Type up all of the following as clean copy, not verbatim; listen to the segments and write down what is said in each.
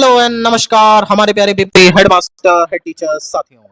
Hello and नमस्कार हमारे प्यारे बीपी हेडमास्टर हेड टीचर साथियों,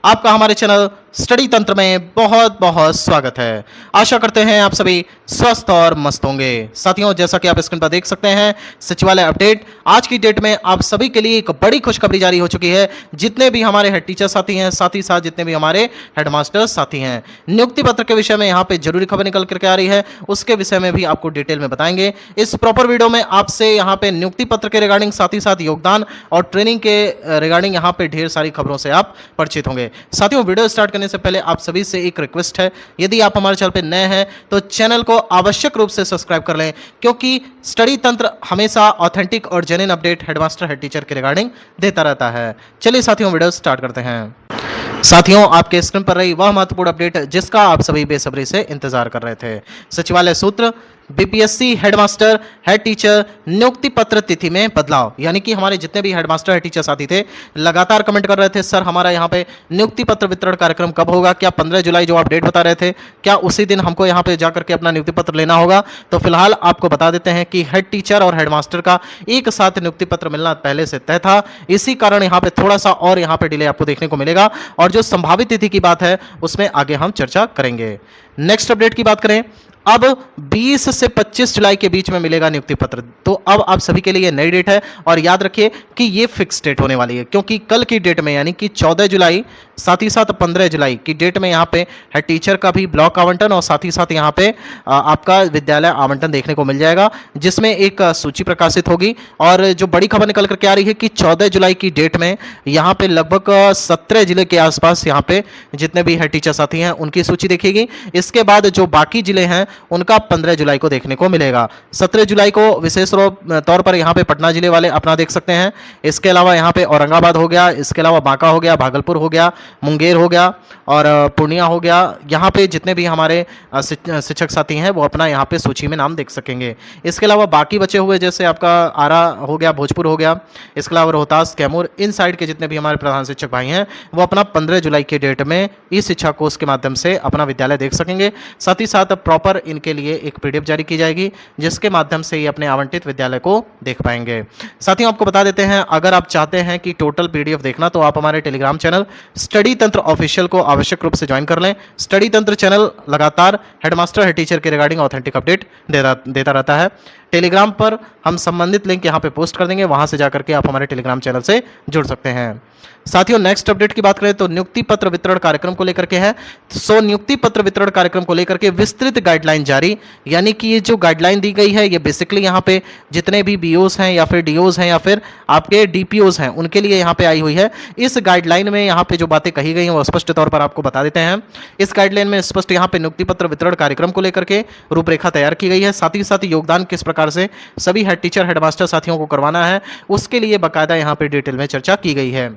आपका हमारे चैनल स्टडी तंत्र में बहुत बहुत स्वागत है। आशा करते हैं आप सभी स्वस्थ और मस्त होंगे। साथियों, जैसा कि आप स्क्रीन पर देख सकते हैं, सचिवालय अपडेट आज की डेट में आप सभी के लिए एक बड़ी खुशखबरी जारी हो चुकी है। जितने भी हमारे हेड टीचर साथी हैं, साथ ही साथ जितने भी हमारे हेडमास्टर साथी हैं, नियुक्ति पत्र के विषय में यहाँ पे जरूरी खबर निकल करके आ रही है, उसके विषय में भी आपको डिटेल में बताएंगे। इस प्रॉपर वीडियो में आपसे यहाँ पे नियुक्ति पत्र के रिगार्डिंग, साथ ही साथ योगदान और ट्रेनिंग के रिगार्डिंग यहाँ पे ढेर सारी खबरों से आप परिचित होंगे। साथियों, वीडियो स्टार्ट करने से पहले आप सभी से एक रिक्वेस्ट है, यदि आप हमारे चैनल पे नए हैं तो चैनल को आवश्यक रूप से सब्सक्राइब कर लें, क्योंकि स्टडी तंत्र हमेशा ऑथेंटिक और genuine update headmaster head teacher के रिगार्डिंग देता रहता है। चलिए साथियों, वीडियो स्टार्ट करते हैं। साथियों, आपके स्क्रीन पर रही वह महत्वपूर्ण अपडेट जिसका आप सभी बेसब्री से इंतजार कर रहे थे। सचिवालय सूत्र, बीपीएससी हेडमास्टर हेड टीचर नियुक्ति पत्र तिथि में बदलाव। यानी कि हमारे जितने भी हेडमास्टर हेड टीचर साथी थे, लगातार कमेंट कर रहे थे, सर हमारा यहाँ पे नियुक्ति पत्र वितरण कार्यक्रम कब होगा? क्या 15 जुलाई जो आप डेट बता रहे थे, क्या उसी दिन हमको यहाँ पे जाकर के अपना नियुक्ति पत्र लेना होगा? तो फिलहाल आपको बता देते हैं कि हेड टीचर और हेडमास्टर का एक साथ नियुक्ति पत्र मिलना पहले से तय था। इसी कारण यहाँ पे थोड़ा सा और यहाँ पे डिले आपको देखने को मिलेगा, और जो संभावित तिथि की बात है उसमें आगे हम चर्चा करेंगे। नेक्स्ट अपडेट की बात करें, अब 20 से 25 जुलाई के बीच में मिलेगा नियुक्ति पत्र। तो अब आप सभी के लिए ये नई डेट है, और याद रखिए कि ये फिक्स डेट होने वाली है, क्योंकि कल की डेट में यानी कि 14 जुलाई, साथ ही साथ 15 जुलाई की डेट में यहाँ पे हेड टीचर का भी ब्लॉक आवंटन और साथ ही साथ यहाँ पे आपका विद्यालय आवंटन देखने को मिल जाएगा, जिसमें एक सूची प्रकाशित होगी। और जो बड़ी खबर निकल करके आ रही है कि 14 जुलाई की डेट में यहाँ पे लगभग 17 जिले के आसपास यहाँ पे जितने भी हेड टीचर साथी हैं उनकी सूची देखेगी। इसके बाद जो बाकी जिले हैं उनका 15 जुलाई को देखने को मिलेगा। 17 जुलाई को विशेष तौर पर यहाँ पे पटना जिले वाले अपना देख सकते हैं। इसके अलावा यहाँ पे औरंगाबाद हो गया, इसके अलावा बांका हो गया, भागलपुर हो गया, मुंगेर हो गया और पूर्णिया हो गया। यहाँ पे जितने भी हमारे शिक्षक साथी हैं वो अपना यहाँ पे सूची में नाम देख सकेंगे। इसके अलावा बाकी बचे हुए जैसे आपका आरा हो गया, भोजपुर हो गया, इसके अलावा रोहतास, कैमूर, इन साइड के जितने भी हमारे प्रधान शिक्षक भाई हैं वो अपना 15 जुलाई के डेट में ई शिक्षा कोर्स के माध्यम से अपना विद्यालय देख सकेंगे। साथ ही साथ प्रॉपर इनके लिए एक पीडीएफ जारी की जाएगी, जिसके माध्यम से ये अपने आवंटित विद्यालय को देख पाएंगे। साथियों, आपको बता देते हैं, अगर आप चाहते हैं कि टोटल पीडीएफ देखना तो आप हमारे टेलीग्राम चैनल स्टडी तंत्र ऑफिशियल को आवश्यक रूप से ज्वाइन कर लें। स्टडी तंत्र चैनल लगातार हेडमास्टर हेड टीचर के रिगार्डिंग ऑथेंटिक अपडेट देता रहता है। टेलीग्राम पर हम संबंधित लिंक यहाँ पे पोस्ट कर देंगे, वहां से जाकर के आप हमारे टेलीग्राम चैनल से जुड़ सकते हैं। साथियों, नेक्स्ट अपडेट की बात करें तो नियुक्ति पत्र वितरण कार्यक्रम को लेकर के है। सो नियुक्ति पत्र वितरण कार्यक्रम को लेकर के विस्तृत गाइडलाइन जारी, यानी कि ये जो गाइडलाइन दी गई है ये बेसिकली यहाँ पे जितने भी बीओस हैं या फिर डीओस हैं या फिर आपके डीपीओस हैं उनके लिए यहाँ पे आई हुई है। इस गाइडलाइन में यहाँ पे जो बातें कही गई हैं वो स्पष्ट तौर पर आपको बता देते हैं। इस गाइडलाइन में स्पष्ट यहाँ पे नियुक्ति पत्र वितरण कार्यक्रम को लेकर के रूपरेखा तैयार की गई है। साथ ही साथ योगदान किस प्रकार से सभी हेड टीचर हेडमास्टर साथियों को करवाना है उसके लिए बाकायदा यहाँ पे डिटेल में चर्चा की गई है।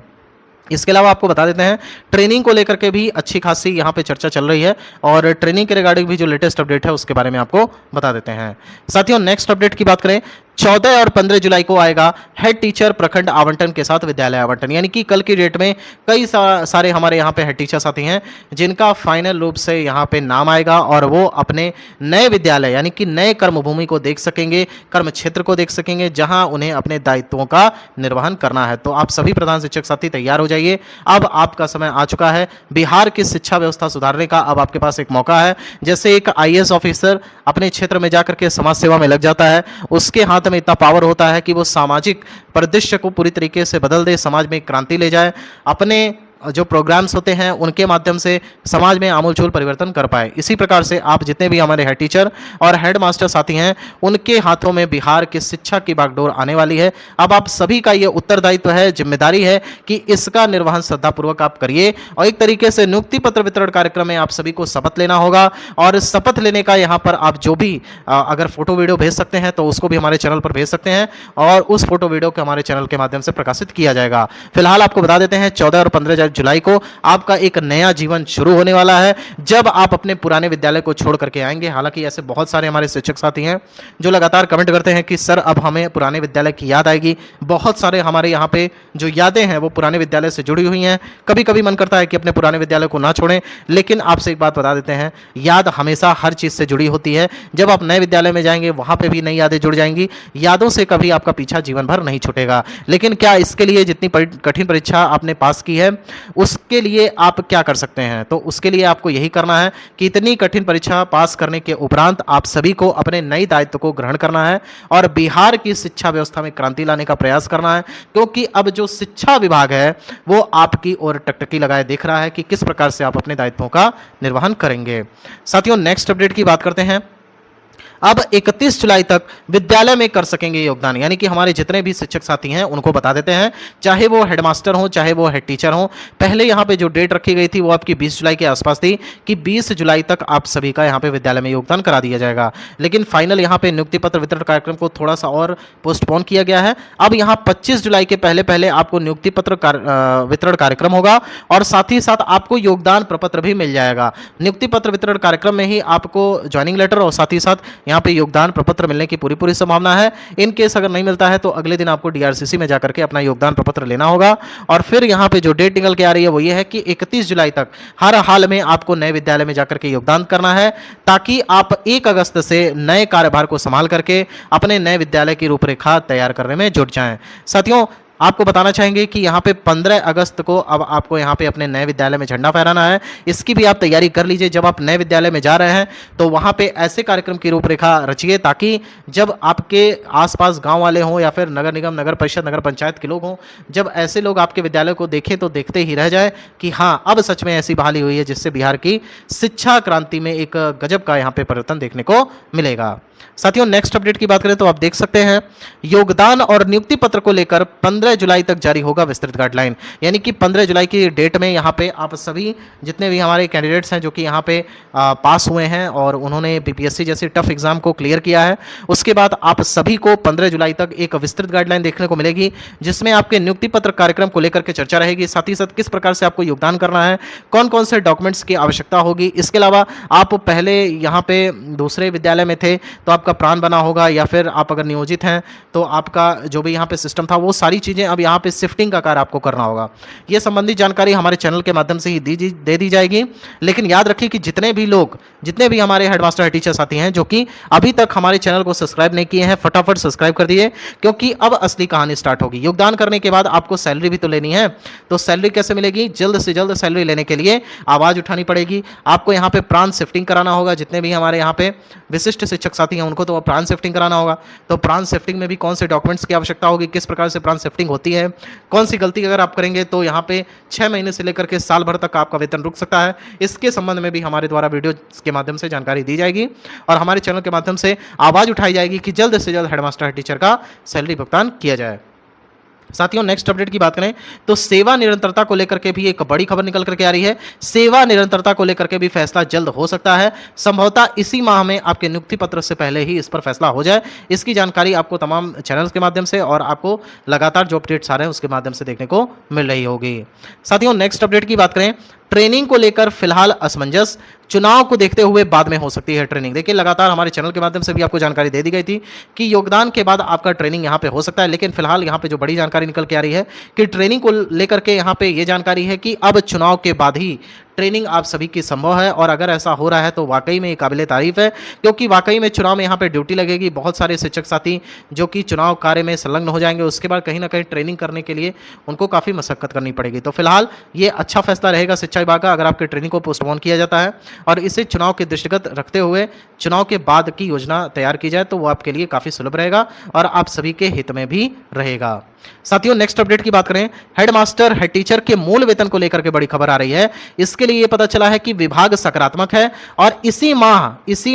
इसके अलावा आपको बता देते हैं, ट्रेनिंग को लेकर के भी अच्छी खासी यहाँ पे चर्चा चल रही है, और ट्रेनिंग के रिगार्डिंग भी जो लेटेस्ट अपडेट है उसके बारे में आपको बता देते हैं। साथियों, नेक्स्ट अपडेट की बात करें, 14 और 15 जुलाई को आएगा हेड टीचर प्रखंड आवंटन के साथ विद्यालय आवंटन। यानी कि कल की डेट में कई सारे हमारे यहाँ पे हेड टीचर साथी हैं जिनका फाइनल रूप से यहाँ पे नाम आएगा, और वो अपने नए विद्यालय यानी कि नए कर्मभूमि को देख सकेंगे, कर्म क्षेत्र को देख सकेंगे, जहां उन्हें अपने दायित्वों का निर्वहन करना है। तो आप सभी प्रधान शिक्षक साथी तैयार हो जाइए, अब आपका समय आ चुका है बिहार की शिक्षा व्यवस्था सुधारने का। अब आपके पास एक मौका है। जैसे एक आईएएस ऑफिसर अपने क्षेत्र में जाकर के समाज सेवा में लग जाता है, उसके हाथ में इतना पावर होता है कि वो सामाजिक परिदृश्य को पूरी तरीके से बदल दे, समाज में क्रांति ले जाए, अपने जो प्रोग्राम्स होते हैं उनके माध्यम से समाज में आमूलचूल परिवर्तन कर पाए। इसी प्रकार से आप जितने भी हमारे हेड टीचर और हेड मास्टर साथी हैं उनके हाथों में बिहार की शिक्षा की बागडोर आने वाली है। अब आप सभी का ये उत्तरदायित्व है, जिम्मेदारी है कि इसका निर्वहन श्रद्धापूर्वक आप करिए, और एक तरीके से नियुक्ति पत्र वितरण कार्यक्रम में आप सभी को शपथ लेना होगा। और शपथ लेने का यहाँ पर आप जो भी अगर फोटो वीडियो भेज सकते हैं तो उसको भी हमारे चैनल पर भेज सकते हैं, और उस फोटो वीडियो को हमारे चैनल के माध्यम से प्रकाशित किया जाएगा। फिलहाल आपको बता देते हैं 14 और 15 जुलाई को आपका एक नया जीवन शुरू होने वाला है, जब आप अपने पुराने विद्यालय को छोड़ करके आएंगे। हालांकि ऐसे बहुत सारे हमारे शिक्षक साथी हैं जो लगातार कमेंट करते हैं कि सर अब हमें पुराने विद्यालय की याद आएगी। बहुत सारे हमारे यहाँ पे जो यादें हैं वो पुराने विद्यालय से जुड़ी हुई हैं। कभी कभी मन करता है कि अपने पुराने विद्यालय को ना छोड़ें, लेकिन आपसे एक बात बता देते हैं, याद हमेशा हर चीज़ से जुड़ी होती है। जब आप नए विद्यालय में जाएंगे वहाँ पर भी नई यादें जुड़ जाएंगी। यादों से कभी आपका पीछा जीवन भर नहीं छूटेगा। लेकिन क्या इसके लिए जितनी कठिन परीक्षा आपने पास की है उसके लिए आप क्या कर सकते हैं? तो उसके लिए आपको यही करना है कि इतनी कठिन परीक्षा पास करने के उपरांत आप सभी को अपने नए दायित्व को ग्रहण करना है और बिहार की शिक्षा व्यवस्था में क्रांति लाने का प्रयास करना है। क्योंकि अब जो शिक्षा विभाग है वो आपकी ओर टकटकी लगाए देख रहा है कि किस प्रकार से आप अपने दायित्वों का निर्वहन करेंगे। साथियों, नेक्स्ट अपडेट की बात करते हैं। अब 31 जुलाई तक विद्यालय में कर सकेंगे योगदान, यानी कि हमारे जितने भी शिक्षक साथी हैं उनको बता देते हैं, चाहे वो हेडमास्टर हो चाहे वो हेड टीचर हो। पहले यहाँ पे जो डेट रखी गई थी वो आपकी 20 जुलाई के आसपास थी कि 20 जुलाई तक आप सभी का यहाँ पे विद्यालय में योगदान करा दिया जाएगा। लेकिन फाइनल यहाँ पे नियुक्ति पत्र वितरण कार्यक्रम को थोड़ा सा और पोस्टपोन किया गया है। अब यहाँ 25 जुलाई के पहले पहले आपको नियुक्ति पत्र वितरण कार्यक्रम होगा और साथ ही साथ आपको योगदान प्रपत्र भी मिल जाएगा। नियुक्ति पत्र वितरण कार्यक्रम में ही आपको ज्वाइनिंग लेटर और साथ ही साथ यहाँ पे योगदान प्रपत्र मिलने की पूरी संभावना है। इन केस अगर नहीं मिलता है तो अगले दिन आपको डीआरसीसी में जाकर के अपना योगदान प्रपत्र लेना होगा। और फिर यहाँ पे जो डेट निकल के आ रही है वो ये है कि 31 जुलाई तक हर हाल में आपको नए विद्यालय में जाकर के योगदान करना है, ताकि आप 1 अगस्त से नए कार्यभार को संभाल करके अपने नए विद्यालय की रूपरेखा तैयार करने में जुट जाएं। साथियों, आपको बताना चाहेंगे कि यहाँ पे 15 अगस्त को अब आपको यहाँ पे अपने नए विद्यालय में झंडा फहराना है। इसकी भी आप तैयारी कर लीजिए। जब आप नए विद्यालय में जा रहे हैं तो वहाँ पे ऐसे कार्यक्रम की रूपरेखा रचिए ताकि जब आपके आसपास गांव वाले हों या फिर नगर निगम, नगर परिषद, नगर पंचायत के लोग हों, जब ऐसे लोग आपके विद्यालय को देखें तो देखते ही रह जाए कि हाँ, अब सच में ऐसी बहाली हुई है जिससे बिहार की शिक्षा क्रांति में एक गजब का यहाँ पे परिवर्तन देखने को मिलेगा। साथियों, नेक्स्ट अपडेट की बात करें तो आप देख सकते हैं योगदान और नियुक्ति पत्र को लेकर 15 जुलाई तक जारी होगा विस्तृत गाइडलाइन। यानी कि 15 जुलाई की डेट में यहाँ पे आप सभी जितने भी हमारे कैंडिडेट्स हैं जो कि यहाँ पे पास हुए हैं और उन्होंने बीपीएससी जैसी टफ एग्जाम को क्लियर किया है, उसके बाद आप सभी को 15 जुलाई तक एक विस्तृत गाइडलाइन देखने को मिलेगी जिसमें आपके नियुक्ति पत्र कार्यक्रम को लेकर के चर्चा रहेगी। साथ ही साथ किस प्रकार से आपको योगदान करना है, कौन कौन से डॉक्यूमेंट्स की आवश्यकता होगी। इसके अलावा आप पहले यहाँ पे दूसरे विद्यालय में थे तो आपका प्राण बना होगा, या फिर आप अगर नियोजित हैं तो आपका जो भी यहाँ पे सिस्टम था वो सारी चीज़ें अब यहाँ पे शिफ्टिंग का कार्य आपको करना होगा। ये संबंधित जानकारी हमारे चैनल के माध्यम से ही दे दी जाएगी। लेकिन याद रखिए कि जितने भी हमारे हेडमास्टर हेड टीचर साथी हैं जो कि अभी तक हमारे चैनल को सब्सक्राइब नहीं किए हैं, फटाफट सब्सक्राइब कर दिए, क्योंकि अब असली कहानी स्टार्ट होगी। योगदान करने के बाद आपको सैलरी भी तो लेनी है, तो सैलरी कैसे मिलेगी? जल्द से जल्द सैलरी लेने के लिए आवाज़ उठानी पड़ेगी। आपको यहाँ पे प्राण शिफ्टिंग कराना होगा। जितने भी हमारे यहाँ पे विशिष्ट शिक्षक साथी हैं उनको तो प्राण शिफ्टिंग कराना होगा। तो प्राण शिफ्टिंग में भी कौन से डॉक्यूमेंट्स की आवश्यकता होगी, किस प्रकार से प्राण शिफ्टिंग होती है, कौन सी गलती अगर आप करेंगे तो यहाँ पे 6 महीने से लेकर के साल भर तक आपका वेतन रुक सकता है। इसके संबंध में भी हमारे द्वारा वीडियो के माध्यम से जानकारी दी जाएगी और हमारे चैनल के माध्यम से आवाज़ उठाई जाएगी कि जल्द से जल्द हेडमास्टर हेड टीचर का सैलरी भुगतान किया जाए। साथियों, नेक्स्ट अपडेट की बात करें तो सेवा निरंतरता को लेकर के भी एक बड़ी खबर निकल करके आ रही है। सेवा निरंतरता को लेकर के भी फैसला जल्द हो सकता है। संभवतः इसी माह में आपके नियुक्ति पत्र से पहले ही इस पर फैसला हो जाए। इसकी जानकारी आपको तमाम चैनल्स के माध्यम से और आपको लगातार जो अपडेट्स आ रहे हैं उसके माध्यम से देखने को मिल रही होगी। साथियों, नेक्स्ट अपडेट की बात करें, ट्रेनिंग को लेकर फिलहाल असमंजस, चुनाव को देखते हुए बाद में हो सकती है ट्रेनिंग। देखिए, लगातार हमारे चैनल के माध्यम से भी आपको जानकारी दे दी गई थी कि योगदान के बाद आपका ट्रेनिंग यहाँ पे हो सकता है, लेकिन फिलहाल यहाँ पे जो बड़ी जानकारी निकल के आ रही है कि ट्रेनिंग को लेकर के यहाँ पे ये जानकारी है कि अब चुनाव के बाद ही ट्रेनिंग आप सभी की संभव है। और अगर ऐसा हो रहा है तो वाकई में काबिले तारीफ है, क्योंकि वाकई में चुनाव में यहाँ पे ड्यूटी लगेगी। बहुत सारे शिक्षक साथी जो कि चुनाव कार्य में संलग्न हो जाएंगे, उसके बाद कहीं ना कहीं ट्रेनिंग करने के लिए उनको काफ़ी मशक्कत करनी पड़ेगी। तो फिलहाल ये अच्छा फैसला रहेगा शिक्षा विभाग का अगर आपके ट्रेनिंग को पोस्टपोन किया जाता है और इसे चुनाव के दृष्टिगत रखते हुए चुनाव के बाद की योजना तैयार की जाए तो वो आपके लिए काफ़ी सुलभ रहेगा और आप सभी के हित में भी रहेगा। साथियों, नेक्स्ट अपडेट की बात करें, हेडमास्टर हेड टीचर के मूल वेतन को लेकर के बड़ी खबर आ रही है। इसके लिए ये पता चला है कि विभाग सकारात्मक है और इसी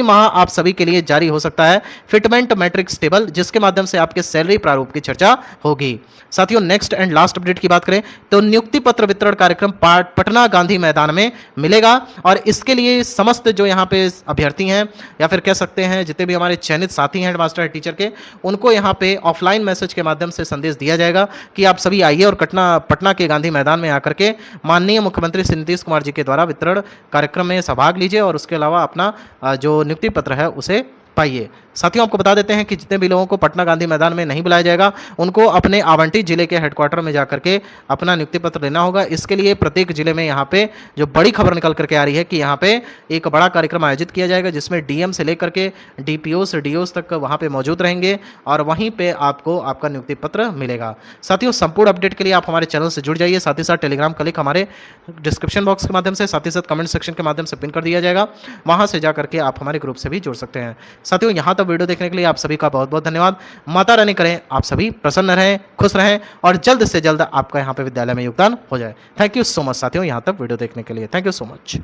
माह आप सभी के लिए जारी हो सकता है फिटमेंट मैट्रिक्स टेबल, जिसके माध्यम से आपके सैलरी प्रारूप की चर्चा होगी। साथियों, नेक्स्ट एंड लास्ट अपडेट की बात करें तो नियुक्ति पत्र वितरण कार्यक्रम पटना गांधी मैदान में मिलेगा और इसके लिए समस्त जो यहाँ पे अभ्यर्थी हैं या फिर कह सकते हैं जितने भी हमारे चयनित साथी हैं हेडमास्टर हेड टीचर के, उनको यहाँ पे ऑफलाइन मैसेज के माध्यम से संदेश दिया जाएगा कि आप सभी आइए और पटना के गांधी मैदान में आकर के माननीय मुख्यमंत्री श्री नीतीश कुमार जी के द्वारा वितरण कार्यक्रम में सहभाग लीजिए और उसके अलावा अपना जो नियुक्ति पत्र है उसे पाइए। साथियों, आपको बता देते हैं कि जितने भी लोगों को पटना गांधी मैदान में नहीं बुलाया जाएगा उनको अपने आवंटित जिले के हेडक्वार्टर में जाकर के अपना नियुक्ति पत्र लेना होगा। इसके लिए प्रत्येक जिले में यहाँ पे जो बड़ी खबर निकल करके आ रही है कि यहाँ पे एक बड़ा कार्यक्रम आयोजित किया जाएगा जिसमें डीएम से लेकर के डीपीओ से डीओस तक वहाँ पे मौजूद रहेंगे और वहीं पे आपको आपका नियुक्ति पत्र मिलेगा। साथियों, संपूर्ण अपडेट के लिए आप हमारे चैनल से जुड़ जाइए। साथ ही साथ टेलीग्राम का लिंक हमारे डिस्क्रिप्शन बॉक्स के माध्यम से, साथ ही साथ कमेंट सेक्शन के माध्यम से पिन कर दिया जाएगा, वहाँ से जाकर के आप हमारे ग्रुप से भी जुड़ सकते हैं। साथियों, यहाँ तक वीडियो देखने के लिए आप सभी का बहुत बहुत धन्यवाद। माता रानी करें आप सभी प्रसन्न रहें, खुश रहें और जल्द से जल्द आपका यहाँ पे विद्यालय में योगदान हो जाए। थैंक यू सो मच साथियों, यहाँ तक वीडियो देखने के लिए। Thank you so much.